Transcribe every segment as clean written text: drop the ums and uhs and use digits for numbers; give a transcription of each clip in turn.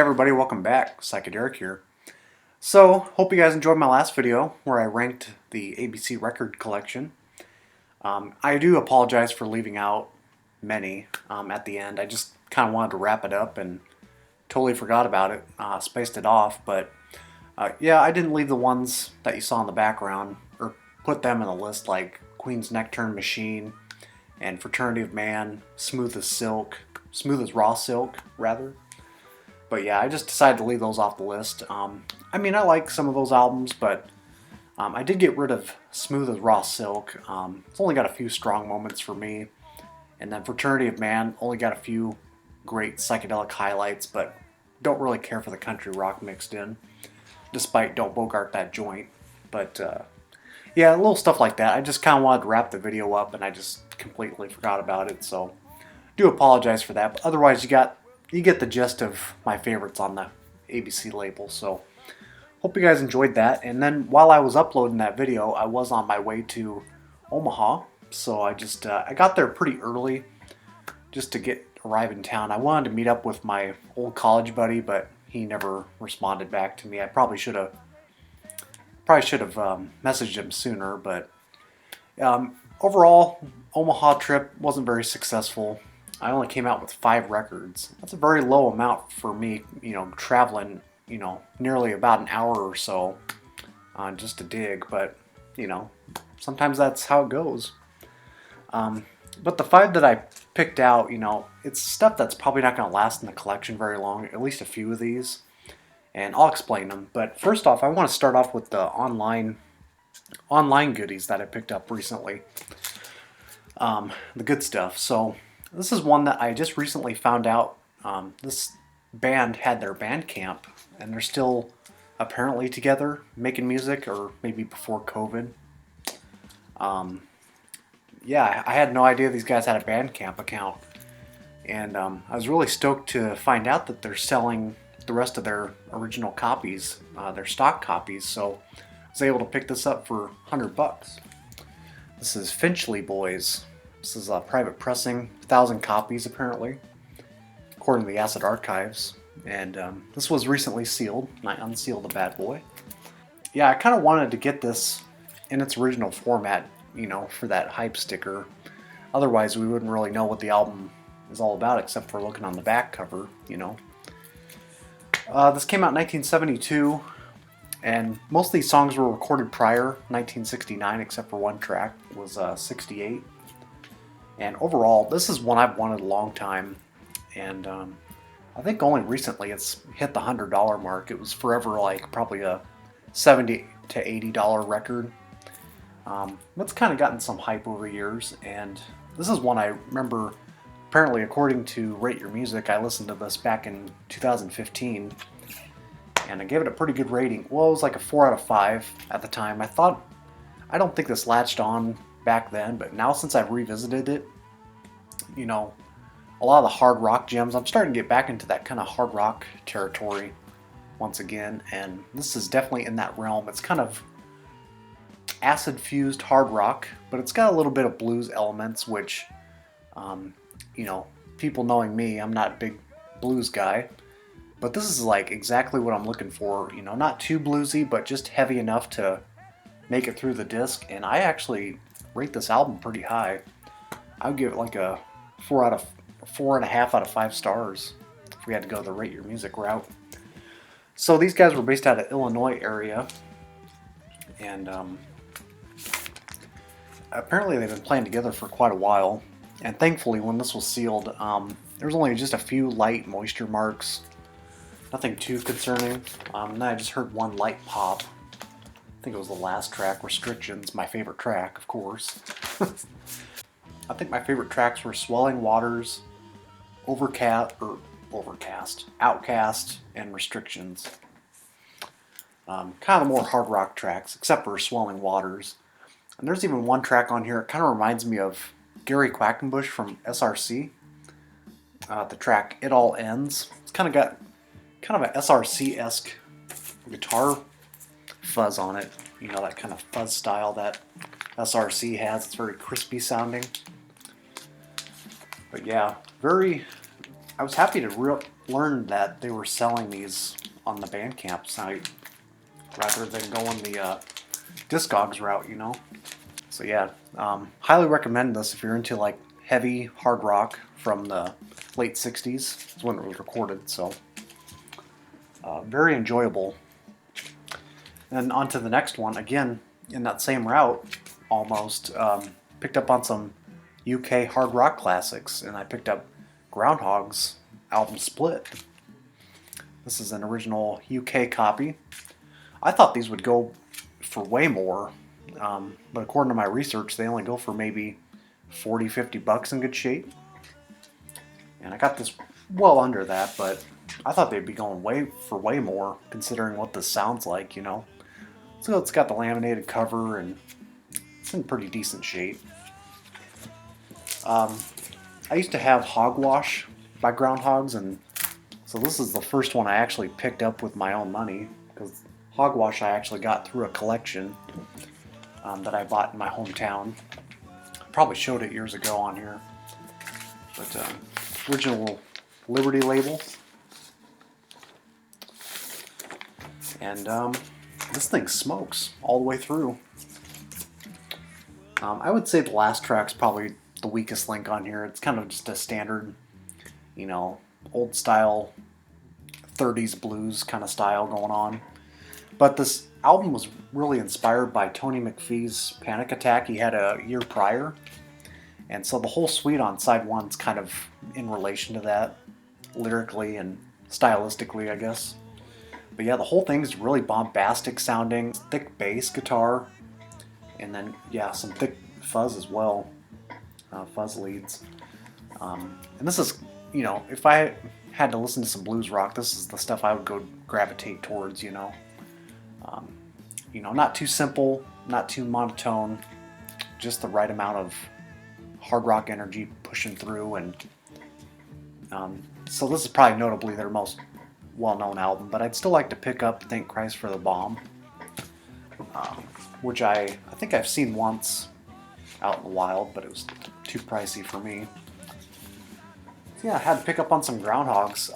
everybody, welcome back. Psychedelic here. So, hope you guys enjoyed my last video where I ranked the ABC record collection. I do apologize for leaving out many at the end. I just kind of wanted to wrap it up and totally forgot about it, spaced it off. But yeah, I didn't leave the ones that you saw in the background or put them in a list like Queen's Nectarine Machine and Fraternity of Man, Smooth as Raw Silk, rather. But yeah, I just decided to leave those off the list. I mean, I like some of those albums, but I did get rid of Smooth as Raw Silk. It's only got a few strong moments for me. And then Fraternity of Man only got a few great psychedelic highlights, but don't really care for the country rock mixed in, despite Don't Bogart That Joint. But yeah, little stuff like that. I just kind of wanted to wrap the video up, and I just completely forgot about it, so do apologize for that. But otherwise, you get the gist of my favorites on the ABC label, so hope you guys enjoyed that. And then while I was uploading that video, I was on my way to Omaha, so I got there pretty early just to arrive in town. I wanted to meet up with my old college buddy, but he never responded back to me. I probably should have messaged him sooner, but overall, Omaha trip wasn't very successful. I only came out with 5 records. That's a very low amount for me, traveling, nearly about an hour or so just to dig. But, sometimes that's how it goes. But the 5 that I picked out, it's stuff that's probably not going to last in the collection very long, at least a few of these. And I'll explain them. But first off, I want to start off with the online goodies that I picked up recently. The good stuff. So this is one that I just recently found out. This band had their Bandcamp, and they're still apparently together making music, or maybe before COVID. Yeah, I had no idea these guys had a Bandcamp account, and I was really stoked to find out that they're selling the rest of their original copies, their stock copies. So I was able to pick this up for $100. This is Finchley Boys. This is a private pressing, 1,000 copies apparently, according to the Acid Archives. And this was recently sealed, and I unsealed the bad boy. Yeah, I kind of wanted to get this in its original format, for that hype sticker. Otherwise, we wouldn't really know what the album is all about, except for looking on the back cover, This came out in 1972, and most of these songs were recorded prior, 1969, except for one track was 68. And overall, this is one I've wanted a long time, and I think only recently it's hit the $100 mark. It was forever probably a $70 to $80 record. It's kind of gotten some hype over years, and this is one I remember, apparently according to Rate Your Music, I listened to this back in 2015, and I gave it a pretty good rating. Well, it was like a 4 out of 5 at the time. I don't think this latched on back then, but now since I've revisited it, a lot of the hard rock gems, I'm starting to get back into that kind of hard rock territory once again, and this is definitely in that realm. It's kind of acid fused hard rock, but it's got a little bit of blues elements, which people knowing me, I'm not a big blues guy, but this is like exactly what I'm looking for. Not too bluesy, but just heavy enough to make it through the disc. And I actually rate this album pretty high. I would give it like a 4.5 out of 5 stars if we had to go the Rate Your Music route. So these guys were based out of Illinois area, and apparently they've been playing together for quite a while. And thankfully, when this was sealed, there was only just a few light moisture marks, nothing too concerning. Then I just heard one light pop. I think it was the last track, Restrictions, my favorite track, of course. I think my favorite tracks were Swelling Waters, Outcast, and Restrictions. Kind of the more hard rock tracks, except for Swelling Waters. And there's even one track on here, it kind of reminds me of Gary Quackenbush from SRC. The track It All Ends. It's kind of got kind of an SRC-esque guitar fuzz on it. That kind of fuzz style that SRC has. It's very crispy sounding. But yeah, I was happy to learn that they were selling these on the Bandcamp site rather than going the Discogs route, you know. So yeah, highly recommend this if you're into like heavy hard rock from the late 60s. Is when it was recorded, so very enjoyable. And on to the next one, again, in that same route, almost. Picked up on some UK hard rock classics, and I picked up Groundhog's album Split. This is an original UK copy. I thought these would go for way more, but according to my research, they only go for maybe 40, 50 bucks in good shape. And I got this well under that, but I thought they'd be going way more, considering what this sounds like, you know. So it's got the laminated cover, and it's in pretty decent shape. I used to have Hogwash by Groundhogs, and so this is the first one I actually picked up with my own money, because Hogwash I actually got through a collection that I bought in my hometown. I probably showed it years ago on here, but original Liberty label. And this thing smokes all the way through. I would say the last track's probably the weakest link on here. It's kind of just a standard, you know, old style 30s blues kind of style going on. But this album was really inspired by Tony McPhee's Panic Attack he had a year prior. And so the whole suite on side one's kind of in relation to that, lyrically and stylistically, I guess. But yeah, the whole thing's really bombastic sounding, thick bass guitar, and then, yeah, some thick fuzz as well, fuzz leads. And this is, you know, if I had to listen to some blues rock, this is the stuff I would go gravitate towards, you know. Not too simple, not too monotone, just the right amount of hard rock energy pushing through. And so this is probably notably their most well-known album, but I'd still like to pick up Thank Christ for the Bomb, which I think I've seen once out in the wild, but it was too pricey for me. So yeah, I had to pick up on some Groundhogs.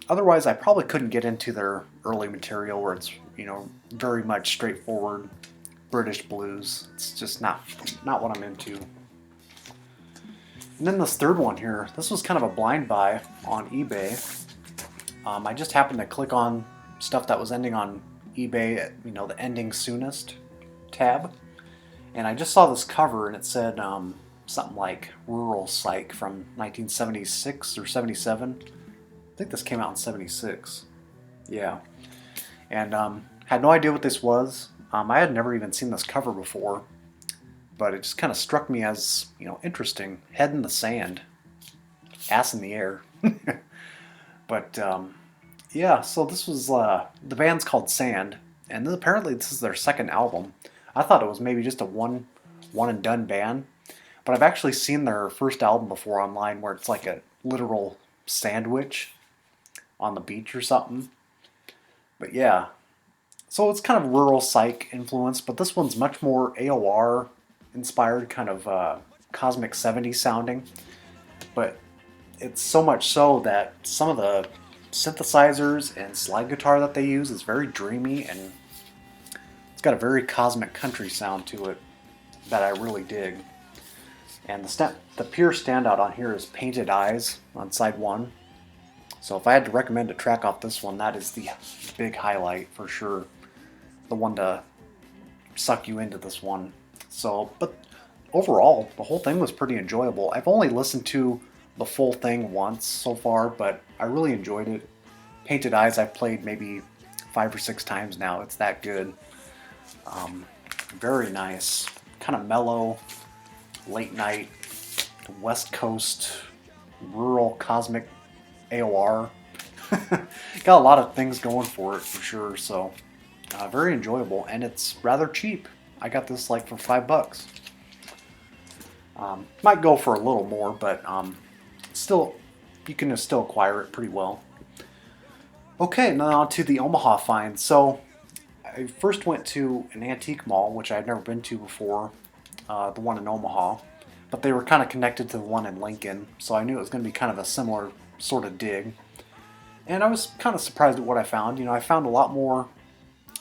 Otherwise, I probably couldn't get into their early material where it's, you know, very much straightforward British blues. It's just not what I'm into. And then this third one here, this was kind of a blind buy on eBay. I just happened to click on stuff that was ending on eBay at, you know, the ending soonest tab. And I just saw this cover and it said something like Rural Psych from 1976 or 77. I think this came out in 76. Yeah. And had no idea what this was. I had never even seen this cover before. But it just kind of struck me as, you know, interesting. Head in the sand. Ass in the air. But, yeah, so this was, the band's called Sand. And apparently this is their second album. I thought it was maybe just a one and done band. But I've actually seen their first album before online where it's like a literal sandwich on the beach or something. But yeah, so it's kind of rural psych influenced, but this one's much more AOR inspired, kind of cosmic 70s sounding. But it's so much so that some of the synthesizers and slide guitar that they use is very dreamy, and it's got a very cosmic country sound to it that I really dig. And the pure standout on here is Painted Eyes on side one. So if I had to recommend a track off this one, that is the big highlight for sure. The one to suck you into this one. So, but overall, the whole thing was pretty enjoyable. I've only listened to the full thing once so far, but I really enjoyed it. Painted Eyes I've played maybe 5 or 6 times now. It's that good. Very nice. Kind of mellow, late night, West Coast, rural, cosmic AOR. Got a lot of things going for it for sure, so very enjoyable, and it's rather cheap. I got this like for $5. Might go for a little more, but still, you can still acquire it pretty well. Okay, now on to the Omaha find. So I first went to an antique mall, which I had never been to before, the one in Omaha, but they were kind of connected to the one in Lincoln, so I knew it was going to be kind of a similar sort of dig. And I was kind of surprised at what I found. You know, I found a lot more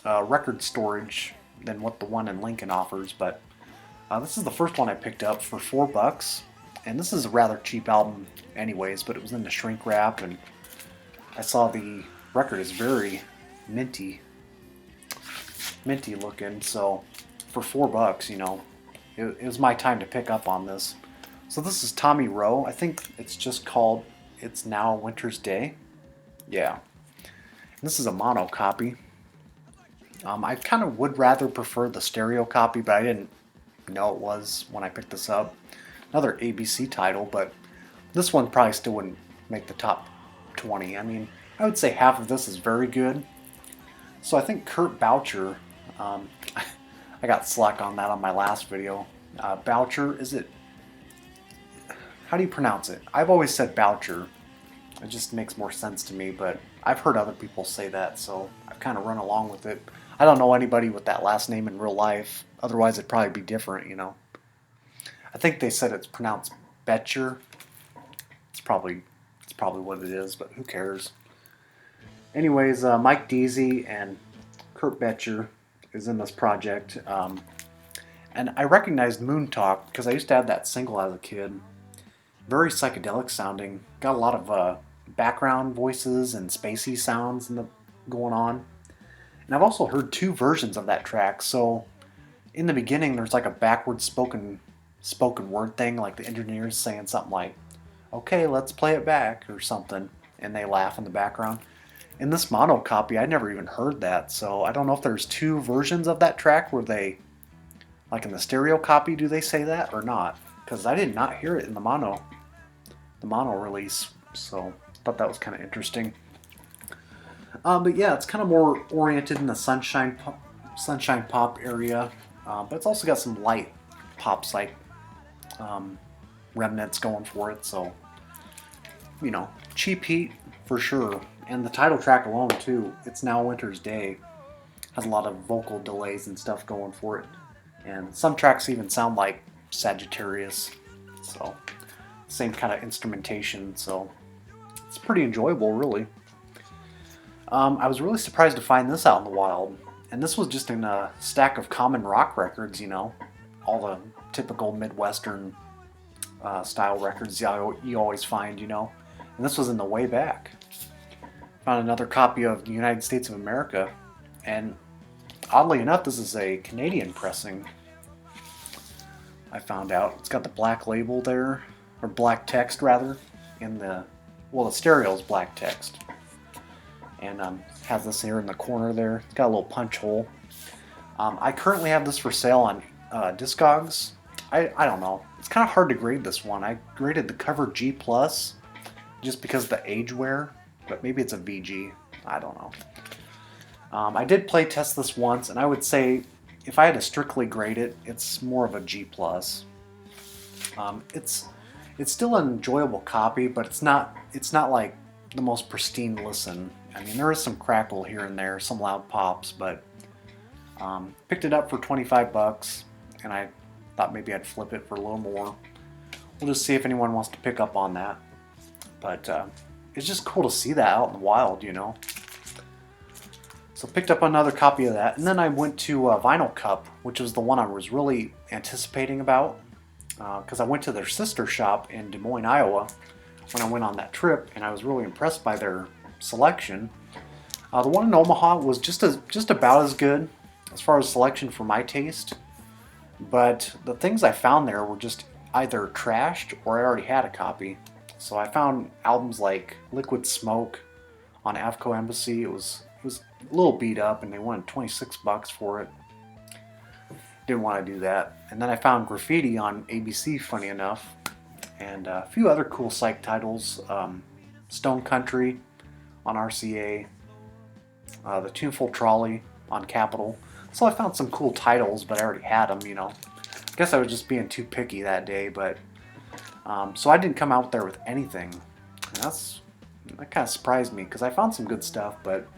record storage than what the one in Lincoln offers, but this is the first one I picked up for $4. And this is a rather cheap album anyways, but it was in the shrink wrap, and I saw the record is very minty looking, so for $4, you know, it was my time to pick up on this. So this is Tommy Roe. I think it's just called It's Now Winter's Day. Yeah. And this is a mono copy. I kind of would rather prefer the stereo copy, but I didn't know it was when I picked this up. Another ABC title, but this one probably still wouldn't make the top 20. I mean, I would say half of this is very good. So I think Kurt Boucher, I got slack on that on my last video. Boucher, is it, how do you pronounce it? I've always said Boucher. It just makes more sense to me, but I've heard other people say that, so I've kind of run along with it. I don't know anybody with that last name in real life. Otherwise, it'd probably be different, you know. I think they said it's pronounced Betcher. It's probably what it is, but who cares? Anyways, Mike Deasy and Kurt Betcher is in this project, and I recognized Moon Talk because I used to have that single as a kid. Very psychedelic sounding. Got a lot of background voices and spacey sounds going on. And I've also heard two versions of that track. So in the beginning, there's like a backwards spoken word thing, like the engineers saying something like, "Okay, let's play it back," or something, and they laugh in the background. In this mono copy, I never even heard that, so I don't know if there's two versions of that track where they, like in the stereo copy, do they say that or not? Because I did not hear it in the mono release, so I thought that was kind of interesting. But yeah, it's kind of more oriented in the sunshine pop area, but it's also got some light pop psych remnants going for it, so, you know, cheap heat for sure. And the title track alone too, It's Now Winter's Day, has a lot of vocal delays and stuff going for it, and some tracks even sound like Sagittarius, so same kind of instrumentation, so it's pretty enjoyable, really. I was really surprised to find this out in the wild, and this was just in a stack of common rock records, you know, all the typical Midwestern style records you always find, you know, and this was in the way back. Found another copy of the United States of America, and oddly enough, this is a Canadian pressing. I found out it's got the black label there, or black text rather, in the, well, the stereo is black text, and has this here in the corner there. It's got a little punch hole. I currently have this for sale on Discogs. I don't know. It's kind of hard to grade this one. I graded the cover G+, just because of the age wear, but maybe it's a VG. I don't know. I did play test this once, and I would say if I had to strictly grade it, it's more of a G+. It's still an enjoyable copy, but it's not like the most pristine listen. I mean, there is some crackle here and there, some loud pops, but picked it up for $25, and I thought maybe I'd flip it for a little more. We'll just see if anyone wants to pick up on that. But it's just cool to see that out in the wild, you know. So picked up another copy of that, and then I went to Vinyl Cup, which was the one I was really anticipating about, because I went to their sister shop in Des Moines, Iowa, when I went on that trip, and I was really impressed by their selection. The one in Omaha was just about as good as far as selection for my taste, but the things I found there were just either trashed or I already had a copy. So I found albums like Liquid Smoke on Avco Embassy. It was a little beat up, and they wanted $26 for it. Didn't want to do that. And then I found Graffiti on ABC, funny enough, and a few other cool psych titles. Stone Country on RCA, the Tuneful Trolley on Capitol. So I found some cool titles, but I already had them, you know. I guess I was just being too picky that day, but so I didn't come out there with anything. And that kind of surprised me, because I found some good stuff, but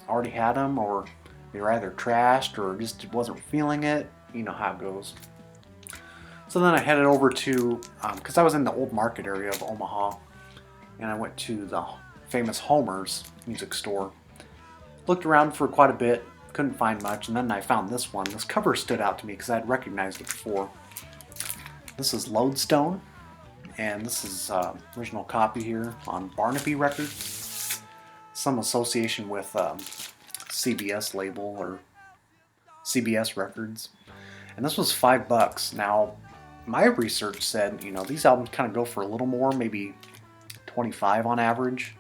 I already had them, or they were either trashed or just wasn't feeling it. You know how it goes. So then I headed over to, because I was in the old market area of Omaha, and I went to the famous Homer's music store. Looked around for quite a bit, couldn't find much, and then I found this one. This cover stood out to me because I'd recognized it before. This is Lodestone, and this is original copy here on Barnaby Records. Some association with CBS label or CBS Records. And this was $5. Now, my research said, you know, these albums kind of go for a little more, maybe 25 on average.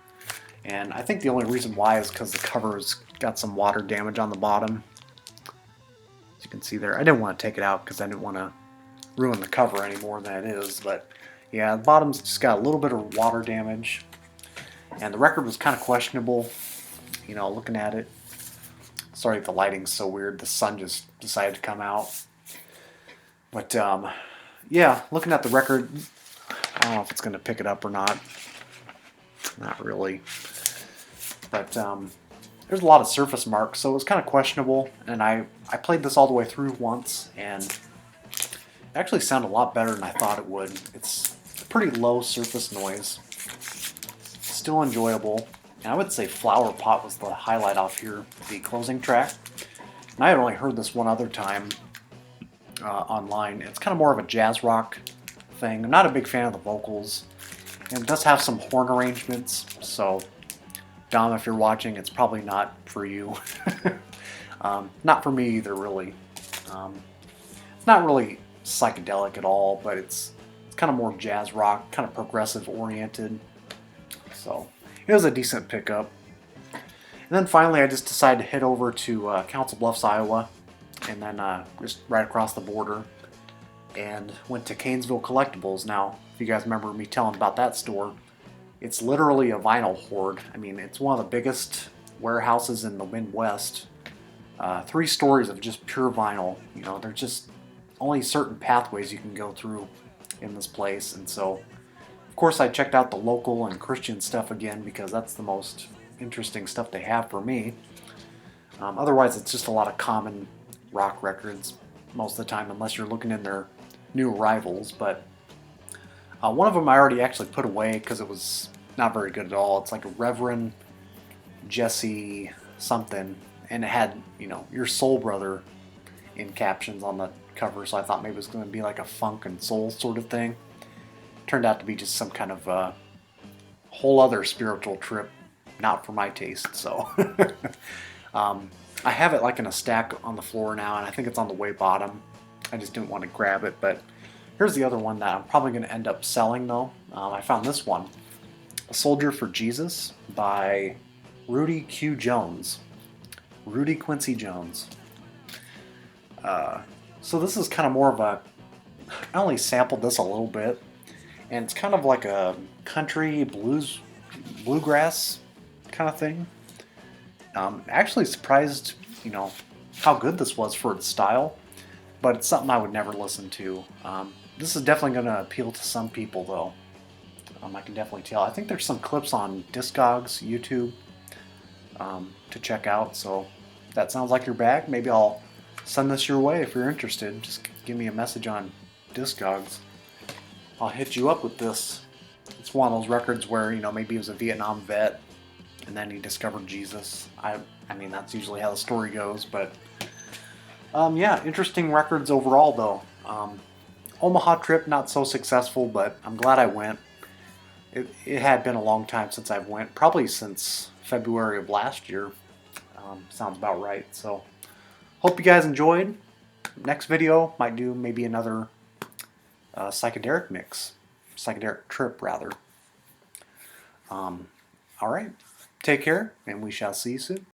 And I think the only reason why is because the cover's got some water damage on the bottom. As you can see there, I didn't want to take it out because I didn't want to ruin the cover any more than it is. But yeah, the bottom's just got a little bit of water damage. And the record was kind of questionable, you know, looking at it. Sorry if the lighting's so weird. The sun just decided to come out. But yeah, looking at the record, I don't know if it's going to pick it up or not. Not really. But there's a lot of surface marks, so it was kind of questionable. And I played this all the way through once, and it actually sounded a lot better than I thought it would. It's pretty low surface noise. Still enjoyable. And I would say Flower Pot was the highlight off here, the closing track. And I had only heard this one other time online. It's kind of more of a jazz rock thing. I'm not a big fan of the vocals. And it does have some horn arrangements, so Dom, if you're watching, it's probably not for you. Not for me either, really. It's not really psychedelic at all, but it's kind of more jazz rock, kind of progressive oriented. So it was a decent pickup. And then finally I just decided to head over to Council Bluffs, Iowa, and then just right across the border, and went to Canesville Collectibles. Now, if you guys remember me telling about that store, it's literally a vinyl hoard. I mean, it's one of the biggest warehouses in the Midwest. 3 stories of just pure vinyl. You know, there's just only certain pathways you can go through in this place. And so, of course, I checked out the local and Christian stuff again because that's the most interesting stuff they have for me. Otherwise, it's just a lot of common rock records most of the time, unless you're looking in their new arrivals. But one of them I already actually put away because it was not very good at all. It's like a Reverend Jesse something, and it had, you know, Your Soul Brother in captions on the cover, so I thought maybe it was going to be like a funk and soul sort of thing. Turned out to be just some kind of whole other spiritual trip, not for my taste. So I have it like in a stack on the floor now, and I think it's on the way bottom. I just didn't want to grab it. But here's the other one that I'm probably going to end up selling, though. I found this one, A Soldier for Jesus by Rudy Q. Jones. Rudy Quincy Jones. So this is kind of more of a, I only sampled this a little bit, and it's kind of like a country bluegrass kind of thing. Actually surprised, you know, how good this was for its style, but it's something I would never listen to. This is definitely going to appeal to some people, though. I can definitely tell. I think there's some clips on Discogs, YouTube, to check out, so if that sounds like your bag, maybe I'll send this your way if you're interested. Just give me a message on Discogs. I'll hit you up with this. It's one of those records where, you know, maybe he was a Vietnam vet and then he discovered Jesus. I mean, that's usually how the story goes, but yeah, interesting records overall, though. Omaha trip, not so successful, but I'm glad I went. It had been a long time since I've went, probably since February of last year. Sounds about right. So, hope you guys enjoyed. Next video might do maybe another psychedelic mix. Psychedelic trip, rather. Alright, take care, and we shall see you soon.